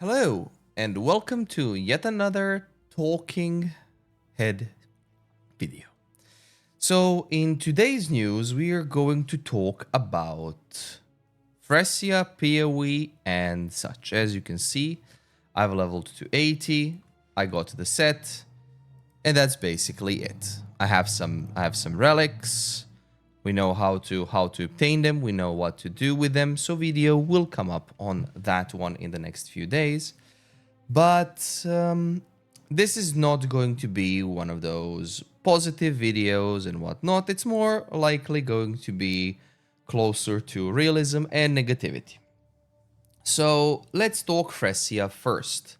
Hello, and welcome to yet another Talking Head video. So, in today's news, we are going to talk about Phrecia, PoE, and such. As you can see, I've leveled to 80, I got the set, and that's basically it. I have some relics. We know how to obtain them, we know what to do with them, so video will come up on that one in the next few days. But this is not going to be one of those positive videos and whatnot. It's more likely going to be closer to realism and negativity. So let's talk Phrecia first.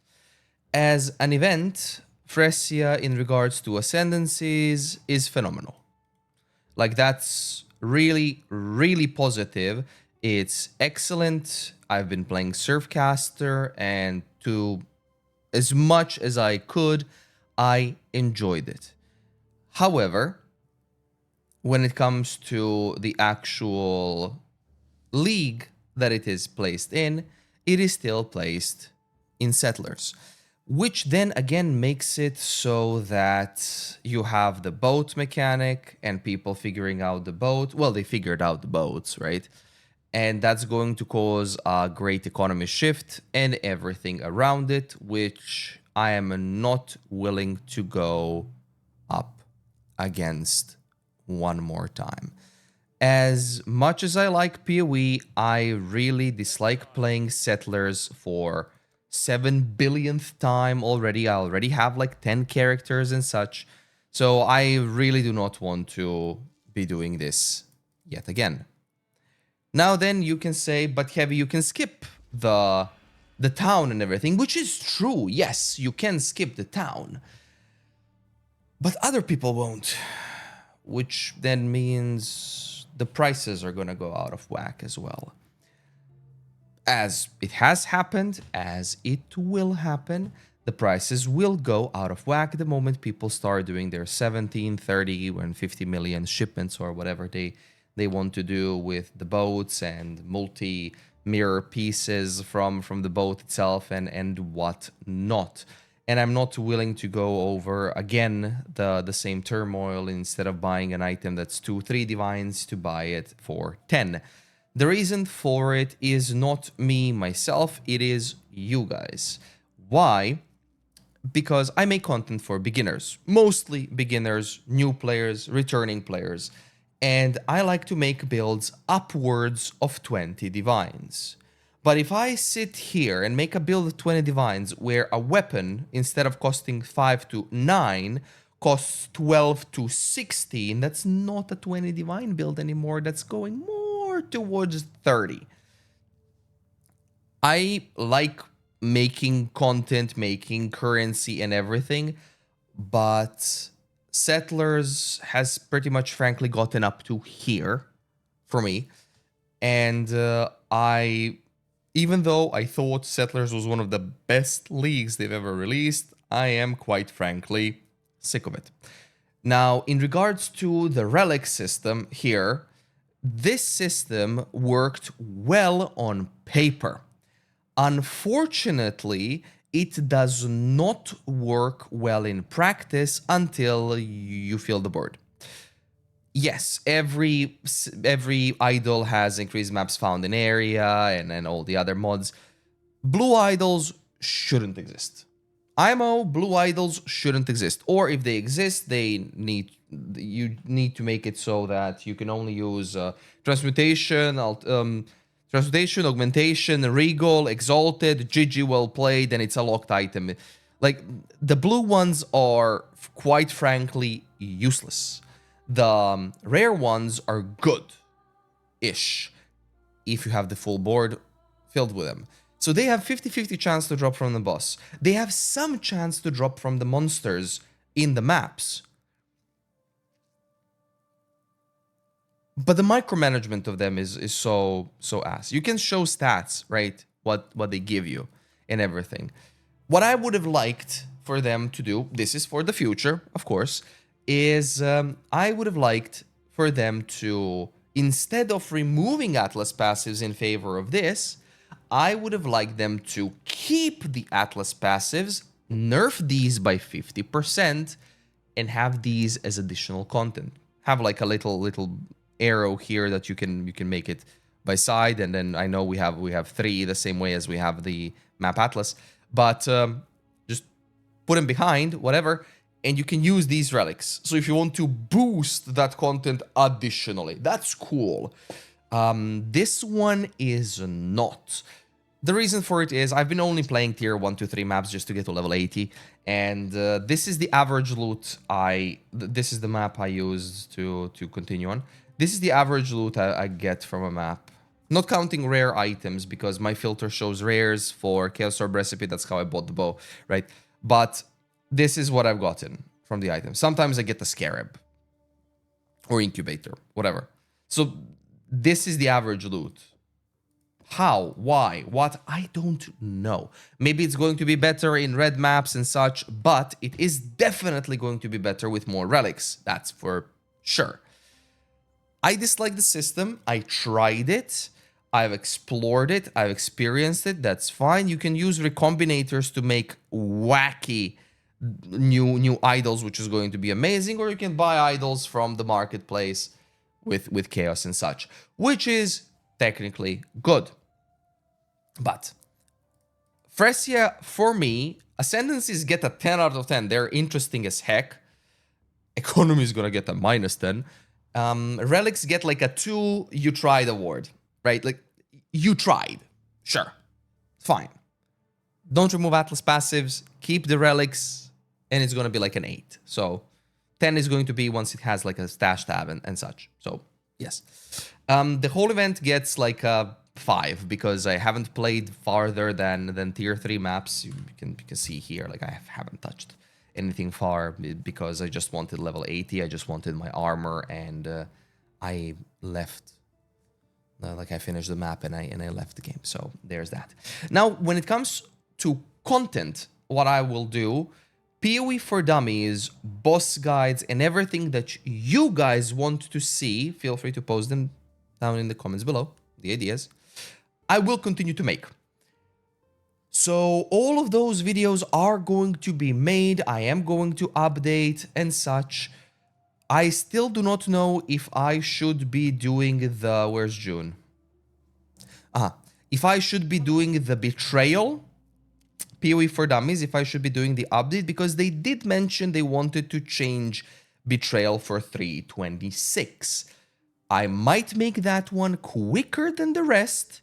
As an event, Phrecia in regards to ascendancies is phenomenal. Like, that's really, really positive. It's excellent. I've been playing Surfcaster, and to as much as I could, I enjoyed it. However, when it comes to the actual league that it is placed in, it is still placed in Settlers, which then again makes it so that you have the boat mechanic and people figuring out the boat. Well, they figured out the boats, right? And that's going to cause a great economy shift and everything around it, which I am not willing to go up against one more time. As much as I like PoE, I really dislike playing Settlers for 7 billionth time already. I already have like 10 characters and such. So I really do not want to be doing this yet again. Now then you can say, but Heavy, you can skip the town and everything, which is true. Yes, you can skip the town. But other people won't, which then means the prices are going to go out of whack as well. As it has happened, as it will happen, the prices will go out of whack the moment people start doing their 17, 30, and 50 million shipments or whatever they want to do with the boats and multi-mirror pieces from the boat itself and what not. And I'm not willing to go over again the same turmoil instead of buying an item that's 2-3 divines to buy it for 10. The reason for it is not me myself, it is you guys. Why? Because I make content for beginners, mostly beginners, new players, returning players, and I like to make builds upwards of 20 divines. But if I sit here and make a build of 20 divines where a weapon, instead of costing 5 to 9, costs 12 to 16, that's not a 20 divine build anymore, that's going more towards 30. I like making content, making currency and everything, but Settlers has pretty much frankly gotten up to here for me. And even though I thought Settlers was one of the best leagues they've ever released, I am quite frankly sick of it. Now, in regards to the relic system here, this system worked well on paper. Unfortunately, it does not work well in practice until you fill the board. Yes, every idol has increased maps found in area and all the other mods. Blue idols shouldn't exist. IMO blue idols shouldn't exist, or if they exist, you need to make it so that you can only use transmutation, augmentation, regal, exalted, GG, well played, and it's a locked item. Like, the blue ones are quite frankly useless. The rare ones are good-ish if you have the full board filled with them. So they have 50-50 chance to drop from the boss. They have some chance to drop from the monsters in the maps. But the micromanagement of them is so ass. You can show stats, right? What they give you and everything. What I would have liked for them to do, this is for the future, of course, is I would have liked for them to, instead of removing Atlas passives in favor of this, I would have liked them to keep the Atlas passives, nerf these by 50%, and have these as additional content. Have like a little arrow here that you can make it by side, and then I know we have 3 the same way as we have the map Atlas, but just put them behind, whatever, and you can use these relics. So if you want to boost that content additionally, that's cool. This one is not. The reason for it is I've been only playing tier 1 to 3 maps just to get to level 80, and this is the average loot this is the map I used to continue on. This is the average loot I get from a map. Not counting rare items, because my filter shows rares for Chaos Orb Recipe. That's how I bought the bow, right? But this is what I've gotten from the item. Sometimes I get the Scarab or Incubator, whatever. So this is the average loot. How? Why? What? I don't know. Maybe it's going to be better in red maps and such, but it is definitely going to be better with more relics. That's for sure. I dislike the system. I tried it. I've explored it. I've experienced it. That's fine. You can use recombinators to make wacky new idols, which is going to be amazing, or you can buy idols from the marketplace with chaos and such, which is technically good. But Phrecia, for me, Ascendancies get a 10 out of 10. They're interesting as heck. Economy is gonna get a -10. Relics get like a 2 you tried award, right? Like, you tried. Sure. Fine. Don't remove Atlas passives. Keep the relics. And it's going to be like an 8. So 10 is going to be once it has like a stash tab and such. So, yes. The whole event gets like a 5 because I haven't played farther than tier 3 maps. You can see here, like I haven't touched anything far because I just wanted level 80. I just wanted my armor, and I left. Like I finished the map and I left the game. So there's that. Now, when it comes to content, what I will do, PoE for Dummies, boss guides, and everything that you guys want to see, feel free to post them down in the comments below, the ideas, I will continue to make. So all of those videos are going to be made. I am going to update and such. I still do not know if I should be doing the... Where's June? If I should be doing the Betrayal, PoE for Dummies, if I should be doing the update, because they did mention they wanted to change Betrayal for 326. I might make that one quicker than the rest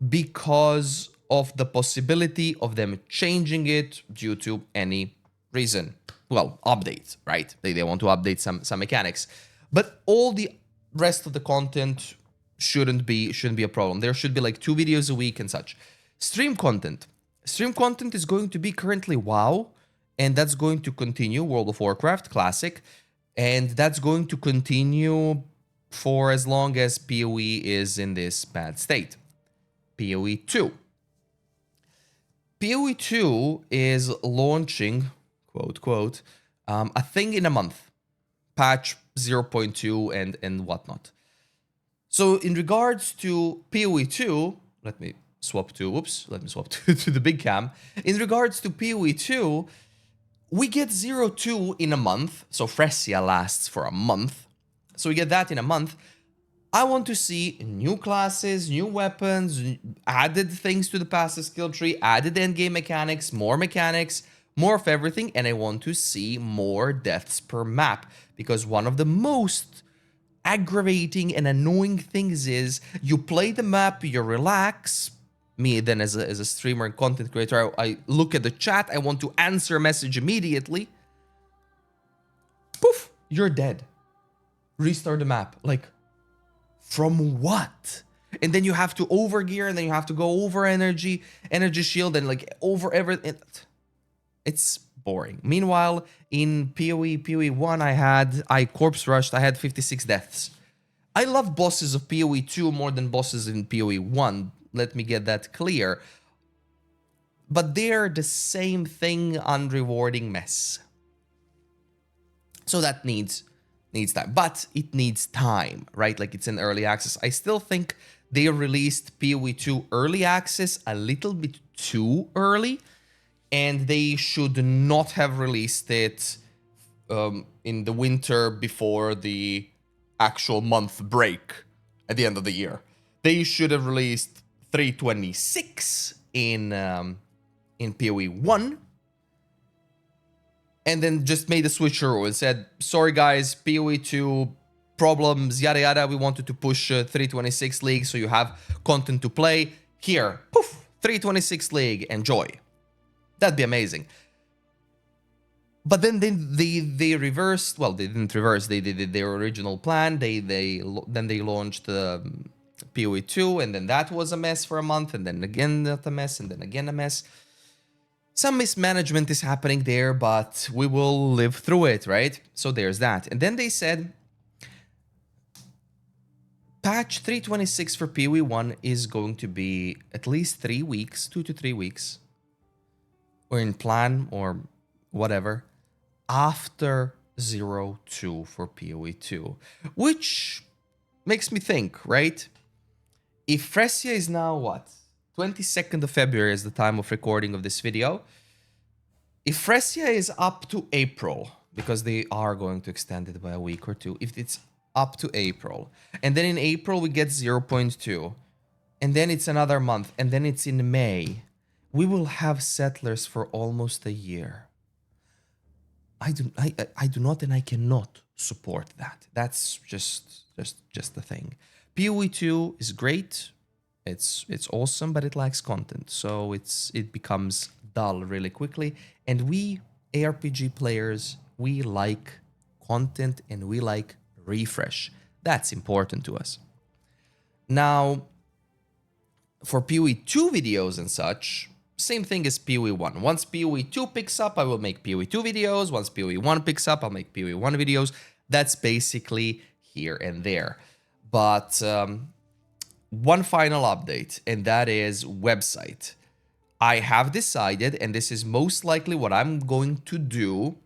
because of the possibility of them changing it due to any reason. Well, updates, right? They want to update some mechanics. But all the rest of the content shouldn't be a problem. There should be like 2 videos a week and such. Stream content. Stream content is going to be currently WoW, and that's going to continue, World of Warcraft Classic, and that's going to continue for as long as PoE is in this bad state. PoE 2. PoE 2 is launching, quote, quote, a thing in a month. Patch 0.2 and whatnot. So in regards to PoE 2, let me swap to the big cam. In regards to PoE 2, we get 0.2 in a month. So Phrecia lasts for a month. So we get that in a month. I want to see new classes, new weapons, added things to the passive skill tree, added endgame mechanics, more of everything, and I want to see more deaths per map. Because one of the most aggravating and annoying things is you play the map, you relax. Me then as a streamer and content creator, I look at the chat, I want to answer a message immediately. Poof, you're dead. Restart the map. Like, from what? And then you have to overgear, and then you have to go over energy shield, and like over everything. It's boring. Meanwhile, in PoE 1, I corpse rushed, I had 56 deaths. I love bosses of PoE 2 more than bosses in PoE 1. Let me get that clear. But they're the same thing, unrewarding mess. So that needs time. But it needs time, right? Like, it's in early access. I still think They released PoE 2 early access a little bit too early, and they should not have released it in the winter before the actual month break at the end of the year. They should have released 326 in PoE 1, and then just made a switcheroo and said, sorry guys, PoE 2 problems, yada yada, we wanted to push 326 League so you have content to play. Here, poof, 326 League, enjoy. That'd be amazing. But then they reversed, well, they didn't reverse, they did their original plan, then they launched PoE 2, and then that was a mess for a month, and then again a mess, and then again a mess. Some mismanagement is happening there, but we will live through it, right? So there's that. And then they said, patch 326 for PoE 1 is going to be at least 3 weeks, 2 to 3 weeks, or in plan, or whatever, after 02 for PoE 2, which makes me think, right? If Phrecia is now what? 22nd of February is the time of recording of this video. If Phrecia is up to April, because they are going to extend it by a week or two, if it's up to April, and then in April we get 0.2, and then it's another month, and then it's in May, we will have settlers for almost a year. I do not and I cannot support that. That's just the thing. PoE 2 is great. It's awesome, but it lacks content, so it becomes dull really quickly. And we ARPG players, we like content and we like refresh. That's important to us. Now, for PoE 2 videos and such, same thing as PoE 1. Once PoE 2 picks up, I will make PoE 2 videos. Once PoE 1 picks up, I'll make PoE 1 videos. That's basically here and there. But one final update, and that is website. I have decided, and this is most likely what I'm going to do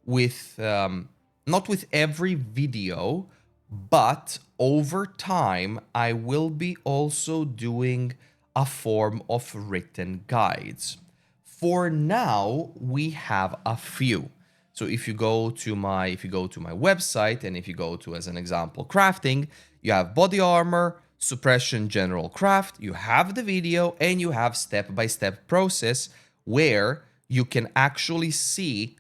with, not with every video, but over time, I will be also doing a form of written guides. For now, we have a few. So if you go to my website, and if you go to, as an example, crafting, you have body armor, suppression, general craft, you have the video, and you have step-by-step process where you can actually see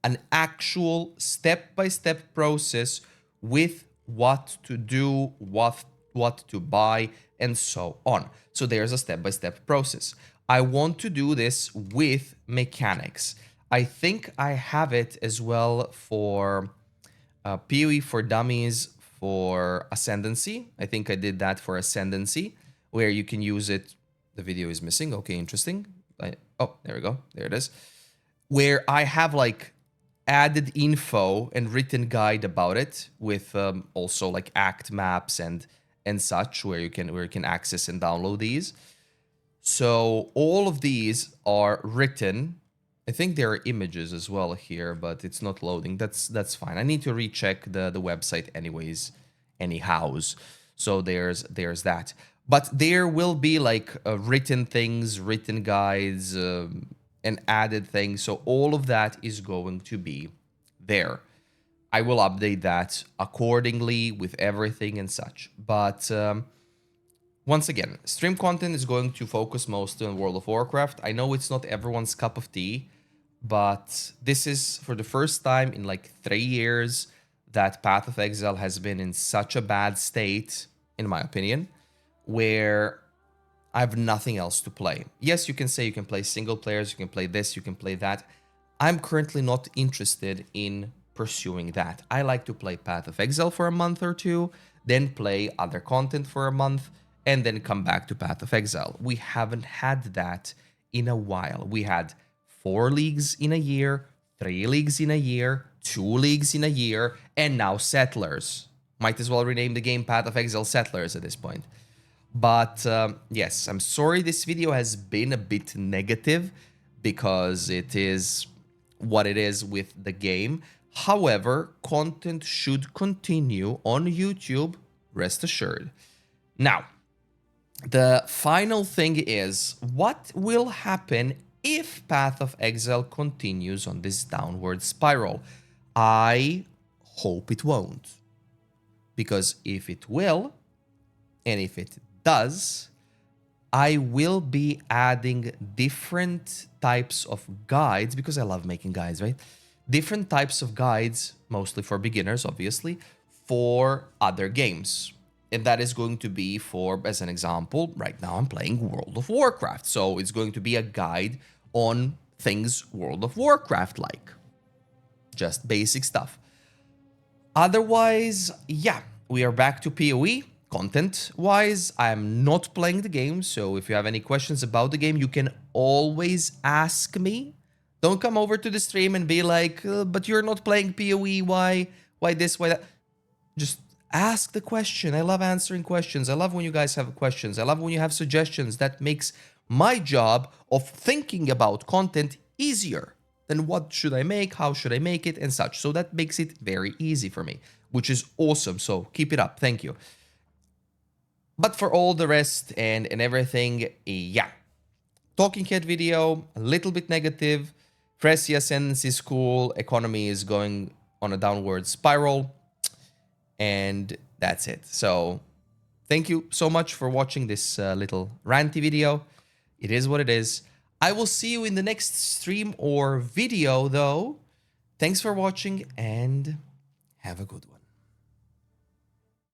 an actual step-by-step process with what to do, what to buy, and so on. So there's a step-by-step process. I want to do this with mechanics. I think I have it as well for PoE for Dummies for Ascendancy. I think I did that for Ascendancy, where you can use it. The video is missing. Okay, interesting. Oh, there we go. There it is. Where I have like added info and written guide about it with also like act maps and such, where you can access and download these. So all of these are written. I think there are images as well here, but it's not loading. That's fine. I need to recheck the website anyhows. So there's that. But there will be like written things, written guides, and added things. So all of that is going to be there. I will update that accordingly with everything and such. But once again, stream content is going to focus mostly on World of Warcraft. I know it's not everyone's cup of tea, but this is for the first time in like 3 years that Path of Exile has been in such a bad state, in my opinion, where I have nothing else to play. Yes, you can say you can play single players, you can play this, you can play that. I'm currently not interested in pursuing that. I like to play Path of Exile for a month or two, then play other content for a month, and then come back to Path of Exile. We haven't had that in a while. We had 4 leagues in a year, 3 leagues in a year, 2 leagues in a year, and now Settlers. Might as well rename the game Path of Exile Settlers at this point. But yes, I'm sorry this video has been a bit negative because it is what it is with the game. However, content should continue on YouTube, rest assured. Now, The final thing is, what will happen if Path of Exile continues on this downward spiral? I hope it won't. Because if it will, and if it does, I will be adding different types of guides, because I love making guides, right? Different types of guides, mostly for beginners, obviously, for other games. And that is going to be for, as an example, right now I'm playing World of Warcraft. So it's going to be a guide on things World of Warcraft like. Just basic stuff. Otherwise, yeah, we are back to PoE. Content-wise, I am not playing the game, so if you have any questions about the game, you can always ask me. Don't come over to the stream and be like, but you're not playing PoE, why? Why this, why that? Just ask the question. I love answering questions. I love when you guys have questions. I love when you have suggestions. That makes my job of thinking about content easier. Then what should I make? How should I make it? And such. So that makes it very easy for me, which is awesome. So keep it up. Thank you. But for all the rest and everything, yeah. Talking head video, a little bit negative. Phrecia sentence is cool. Economy is going on a downward spiral. And that's it. So thank you so much for watching this little ranty video. It is what it is. I will see you in the next stream or video though. Thanks for watching and have a good one.